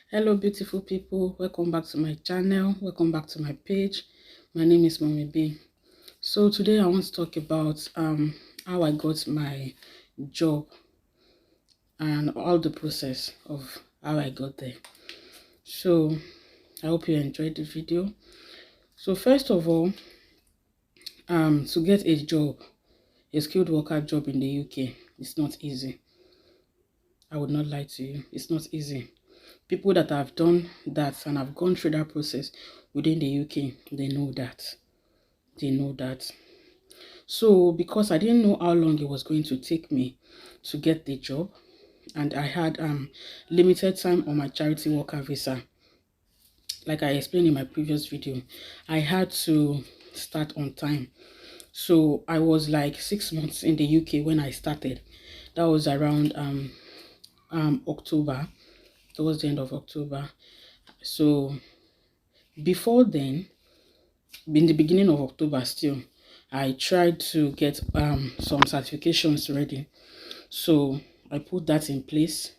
Hello beautiful people, welcome back to my channel, welcome back to my page. My name is mummyB. So today I want to talk about how I got my job and all the process of how I got there. So I hope you enjoyed the video. So first of all, to get a job, a skilled worker job in the UK, it's not easy. I would not lie to you, it's not easy. People that have done that and have gone through that process within the UK, they know that. So because I didn't know how long it was going to take me to get the job, and I had limited time on my charity worker visa, like I explained in my previous video, I had to start on time. So I was like 6 months in the UK when I started. That was around October, towards the end of October. So before then, in the beginning of October still, I tried to get some certifications ready. So I put that in place.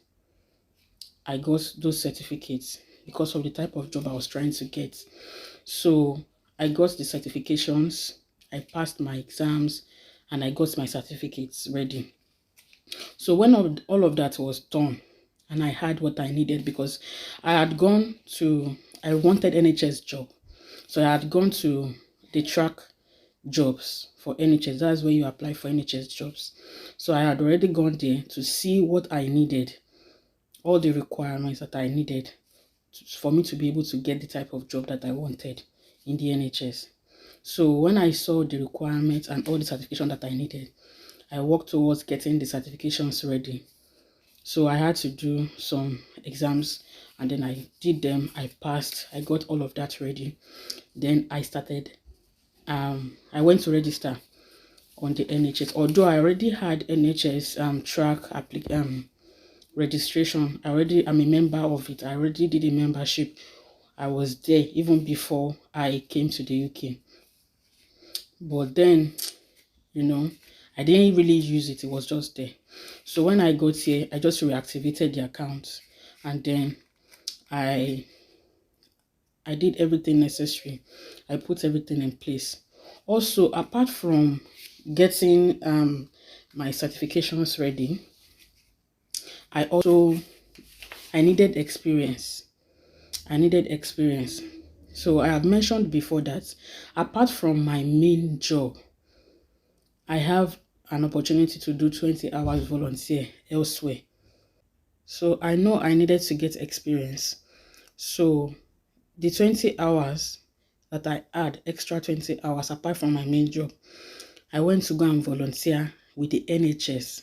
I got those certificates because of the type of job I was trying to get. So I got the certifications, I passed my exams, and I got my certificates ready. So when all of that was done, and I had what I needed, because I wanted NHS job. So I had gone to the track jobs for NHS. That's where you apply for NHS jobs. So I had already gone there to see what I needed, all the requirements that I needed for me to be able to get the type of job that I wanted in the NHS. So when I saw the requirements and all the certification that I needed, I worked towards getting the certifications ready. So I had to do some exams, and then I did them. I passed. I got all of that ready. Then I started. I went to register on the NHS. Although I already had NHS track registration, I'm a member of it. I already did a membership. I was there even before I came to the UK. But then, I didn't really use it. It was just there. So when I got here, I just reactivated the account, and then I did everything necessary. I put everything in place. Also, apart from getting my certifications ready, I needed experience. So I have mentioned before that apart from my main job, I have an opportunity to do 20 hours volunteer elsewhere. So I know I needed to get experience. So the 20 hours that I had, extra 20 hours apart from my main job, I went to go and volunteer with the NHS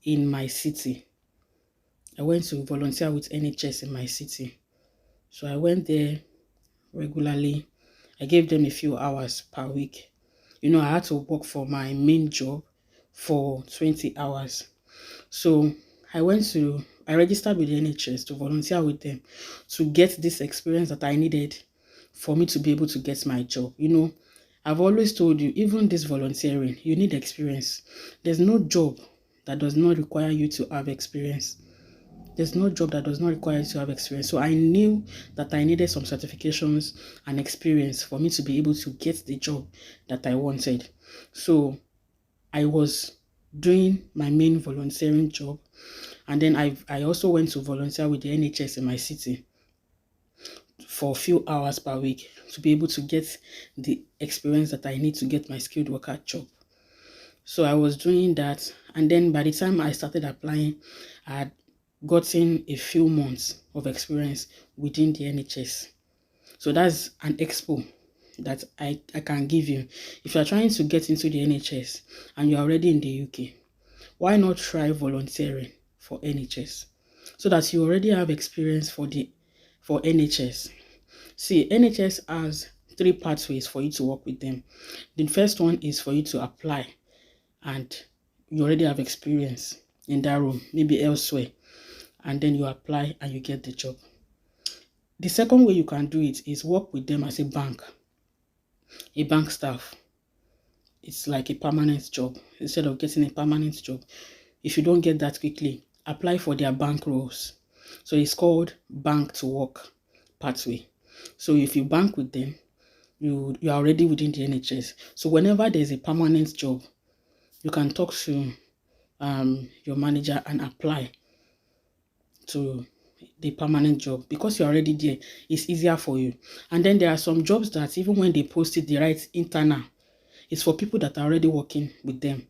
in my city. I went to volunteer with NHS in my city. So I went there regularly. I gave them a few hours per week. I had to work for my main job for 20 hours. So I registered with the NHS to volunteer with them to get this experience that I needed for me to be able to get my job. I've always told you, even this volunteering, you need experience. There's no job that does not require you to have experience. There's no job that does not require you to have experience. So I knew that I needed some certifications and experience for me to be able to get the job that I wanted. So I was doing my main volunteering job, and then I also went to volunteer with the NHS in my city for a few hours per week to be able to get the experience that I need to get my skilled worker job. So I was doing that, and then by the time I started applying, I had gotten a few months of experience within the NHS. So that's an expo that I can give you. If you're trying to get into the NHS and you're already in the UK, why not try volunteering for NHS so that you already have experience for NHS. See, NHS has 3 pathways for you to work with them. The first one is for you to apply, and you already have experience in that room, maybe elsewhere, and then you apply and you get the job. The second way you can do it is work with them as a bank staff. It's like a permanent job. Instead of getting a permanent job, if you don't get that quickly, apply for their bank roles. So it's called bank to work pathway. So if you bank with them, you are already within the NHS. So whenever there's a permanent job, you can talk to your manager and apply to the permanent job. Because you're already there, it's easier for you. And then there are some jobs that even when they post it, they write internal. It's for people that are already working with them.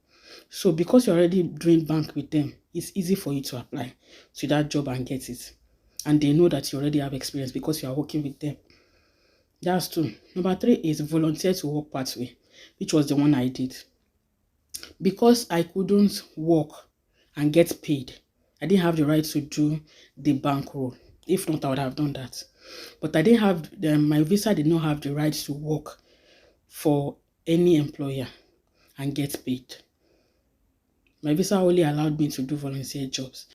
So because you're already doing bank with them, it's easy for you to apply to that job and get it. And they know that you already have experience because you are working with them. That's two. Number three is volunteer to work pathway, which was the one I did. Because I couldn't work and get paid, I didn't have the right to do the bank role. If not, I would have done that. But I didn't have, my visa did not have the right to work for any employer and get paid. My visa only allowed me to do volunteer jobs.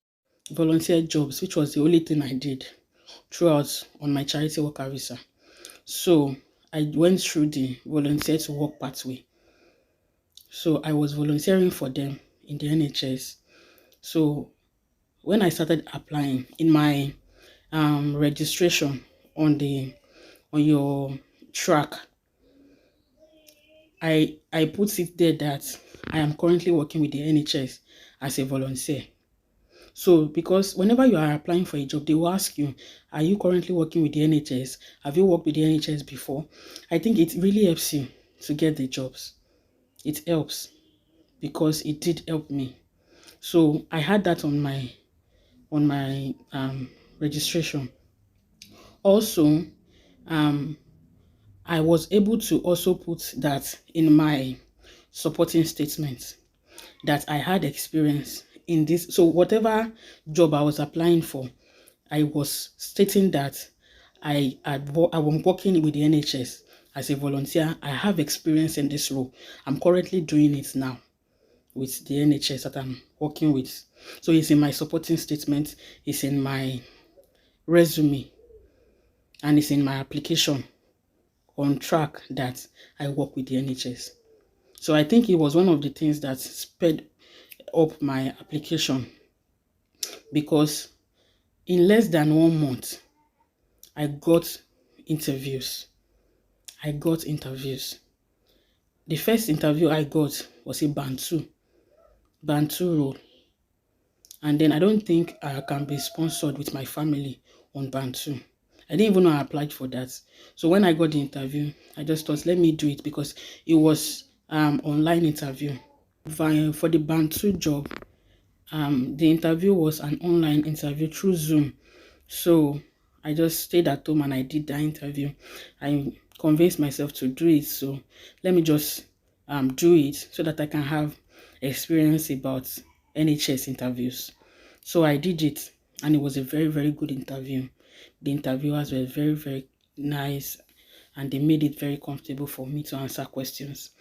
Volunteer jobs, which was the only thing I did throughout on my charity worker visa. So I went through the volunteer to work pathway. So I was volunteering for them in the NHS. So when I started applying in my registration on your track, I put it there that I am currently working with the NHS as a volunteer. So because whenever you are applying for a job, they will ask you, are you currently working with the NHS? Have you worked with the NHS before? I think it really helps you to get the jobs. It helps because it did help me. So I had that on my registration. Also, I was able to also put that in my supporting statement that I had experience in this. So whatever job I was applying for, I was stating that I was working with the NHS as a volunteer. I have experience in this role. I'm currently doing it now with the NHS that I'm working with. So it's in my supporting statement, it's in my resume, and it's in my application on track that I work with the NHS. So I think it was one of the things that sped up my application, because in less than 1 month, I got interviews. The first interview I got was a Band 2 role. And then I don't think I can be sponsored with my family on Band 2. I didn't even know I applied for that. So when I got the interview, I just thought, let me do it, because it was online interview. For the Band 2 job, the interview was an online interview through Zoom. So I just stayed at home and I did that interview. I convinced myself to do it. So let me just do it so that I can have experience about NHS interviews. So I did it, and it was a very, very good interview. The interviewers were very, very nice, and they made it very comfortable for me to answer questions.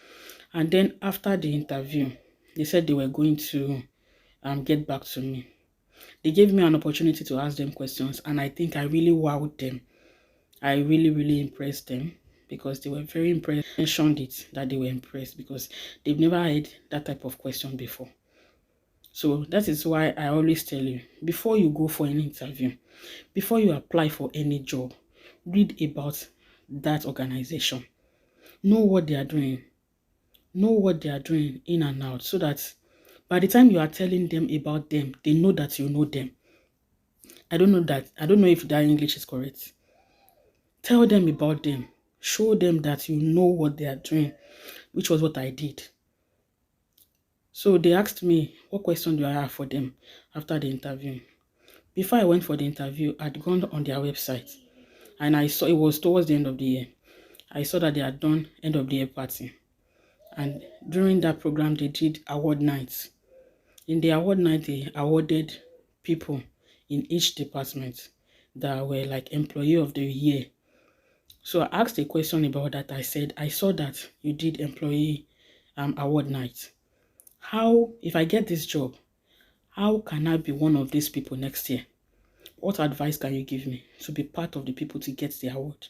And then after the interview, they said they were going to get back to me. They gave me an opportunity to ask them questions, and I think I really wowed them. I really, really impressed them, because they were very impressed. They mentioned it that they were impressed because they've never heard that type of question before. So that is why I always tell you, before you go for an interview, before you apply for any job, read about that organization. Know what they are doing. Know what they are doing in and out, so that by the time you are telling them about them, they know that you know them. I don't know if that English is correct. Tell them about them. Show them that you know what they are doing, which was what I did. So they asked me, what question do I have for them after the interview? Before I went for the interview, I'd gone on their website, and I saw it was towards the end of the year. I saw that they had done end of the year party. And during that program, they did award nights. In the award night, they awarded people in each department that were like employee of the year. So I asked a question about that. I said, I saw that you did employee award night. How, if I get this job, how can I be one of these people next year? What advice can you give me to be part of the people to get the award?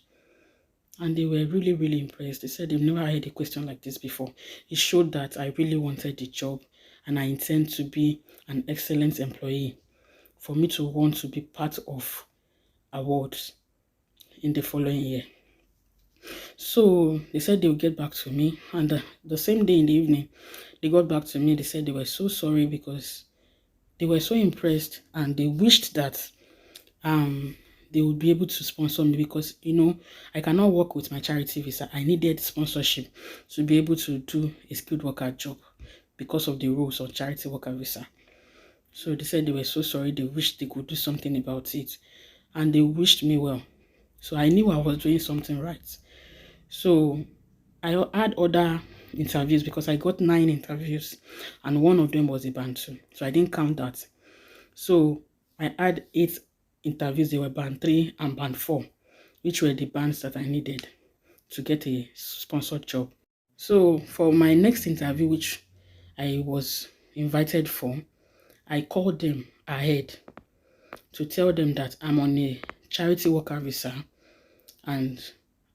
And they were really, really impressed. They said they've never heard a question like this before. It showed that I really wanted the job, and I intend to be an excellent employee for me to want to be part of awards in the following year. So they said they would get back to me, and the same day in the evening, they got back to me. They said they were so sorry because they were so impressed and they wished that they would be able to sponsor me because, I cannot work with my charity visa. I needed sponsorship to be able to do a skilled worker job because of the rules on charity worker visa. So they said they were so sorry. They wished they could do something about it, and they wished me well. So I knew I was doing something right. So I had other interviews because I got 9 interviews and one of them was a band 2. So I didn't count that. So I had 8 interviews. They were band 3 and band 4, which were the bands that I needed to get a sponsored job. So for my next interview, which I was invited for, I called them ahead to tell them that I'm on a charity worker visa and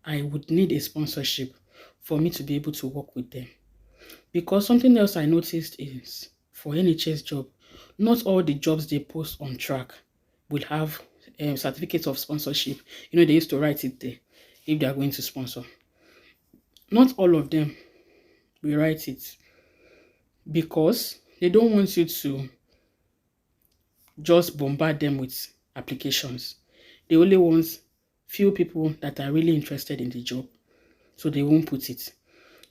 I would need a sponsorship for me to be able to work with them. Because something else I noticed is for NHS job, not all the jobs they post on track will have certificates of sponsorship. They used to write it there if they are going to sponsor. Not all of them will write it because they don't want you to just bombard them with applications. They only want few people that are really interested in the job, so they won't put it.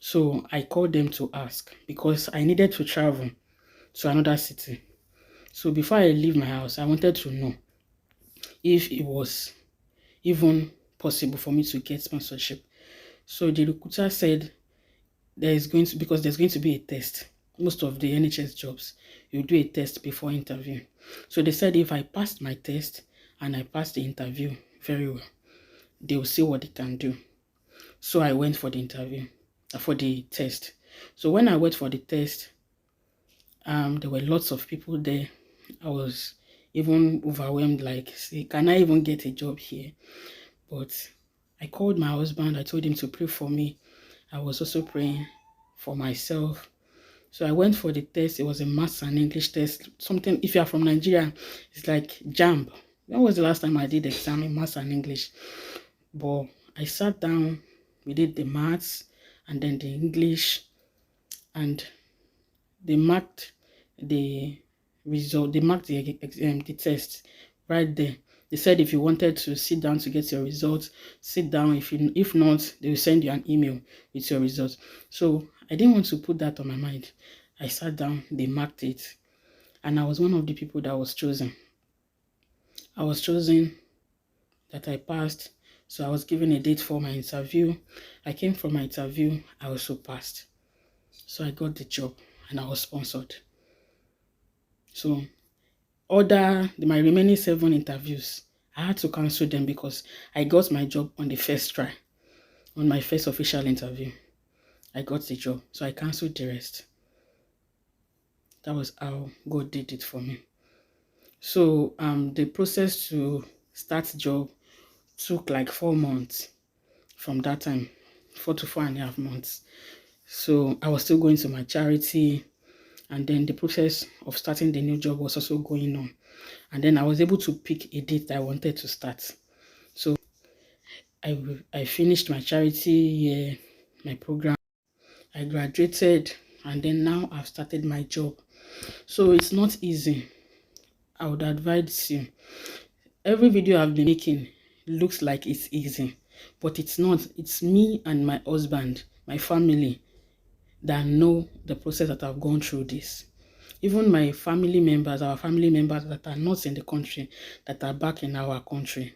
So I called them to ask because I needed to travel to another city. So before I leave my house, I wanted to know if it was even possible for me to get sponsorship. So the recruiter said there's going to be a test. Most of the NHS jobs, you do a test before interview. So they said if I passed my test and I passed the interview very well, they will see what they can do. So I went for the interview, for the test. So when I went for the test, there were lots of people there. I was even overwhelmed, like, say, can I even get a job here? But I called my husband. I told him to pray for me. I was also praying for myself. So I went for the test. It was a maths and English test. Something, if you are from Nigeria, it's like JAMB. When was the last time I did exam in maths and English? But I sat down, we did the maths and then the English, and they marked the result. They marked the test right there. They said if you wanted to sit down to get your results, sit down. If not, they will send you an email with your results. So I didn't want to put that on my mind. I sat down, they marked it, and I was one of the people that was chosen. I was chosen, that I passed. So I was given a date for my interview. I came for my interview. I also passed. So I got the job and I was sponsored. So my remaining 7 interviews, I had to cancel them because I got my job on the first try. On my first official interview, I got the job. So I canceled the rest. That was how God did it for me. So the process to start the job took like 4 months from that time, 4 to 4.5 months. So I was still going to my charity, and then the process of starting the new job was also going on. And then I was able to pick a date that I wanted to start. So I finished my charity year, my program. I graduated, and then now I've started my job. So it's not easy. I would advise you. Every video I've been making looks like it's easy, but it's not. It's me and my husband, my family, that know the process that I've gone through this. Even my family members, our family members that are not in the country, that are back in our country,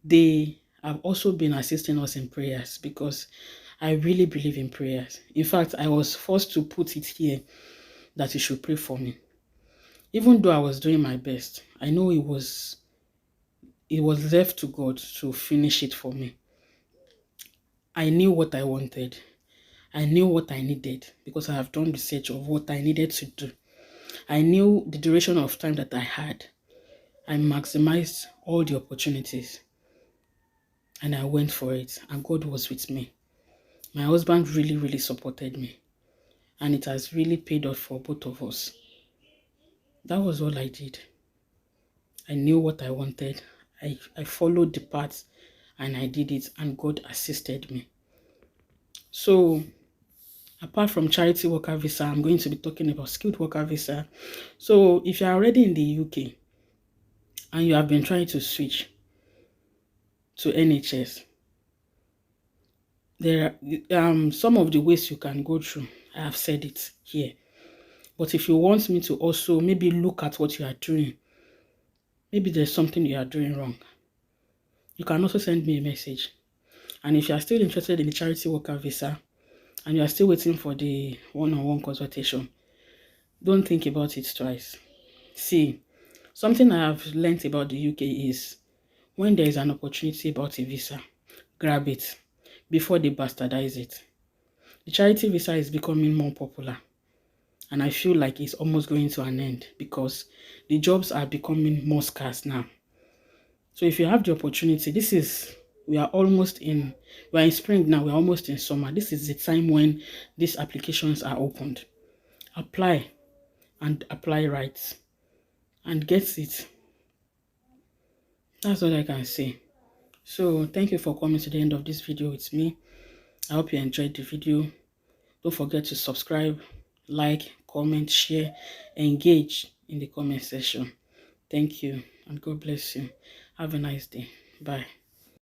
they have also been assisting us in prayers because I really believe in prayers. In fact, I was forced to put it here that you should pray for me. Even though I was doing my best, I know it was left to God to finish it for me. I knew what I wanted. I knew what I needed because I have done research of what I needed to do. I knew the duration of time that I had. I maximized all the opportunities and I went for it, and God was with me. My husband really, really supported me, and it has really paid off for both of us. That was all I did. I knew what I wanted. I followed the path and I did it, and God assisted me. So apart from charity worker visa, I'm going to be talking about skilled worker visa. So if you're already in the UK and you have been trying to switch to NHS, there are some of the ways you can go through. I have said it here. But if you want me to also maybe look at what you are doing, maybe there's something you are doing wrong, you can also send me a message. And if you are still interested in the charity worker visa and you are still waiting for the one-on-one consultation, don't think about it twice. See, something I have learned about the UK is when there is an opportunity about a visa, grab it before they bastardize it. The charity visa is becoming more popular, and I feel like it's almost going to an end because the jobs are becoming more scarce now. So if you have the opportunity, we are in spring now, we're almost in summer. This is the time when these applications are opened. Apply and apply right and get it. That's all I can say. So thank you for coming to the end of this video with me. I hope you enjoyed the video. Don't forget to subscribe, like, comment, share, engage in the comment section. Thank you and God bless you. Have a nice day. Bye.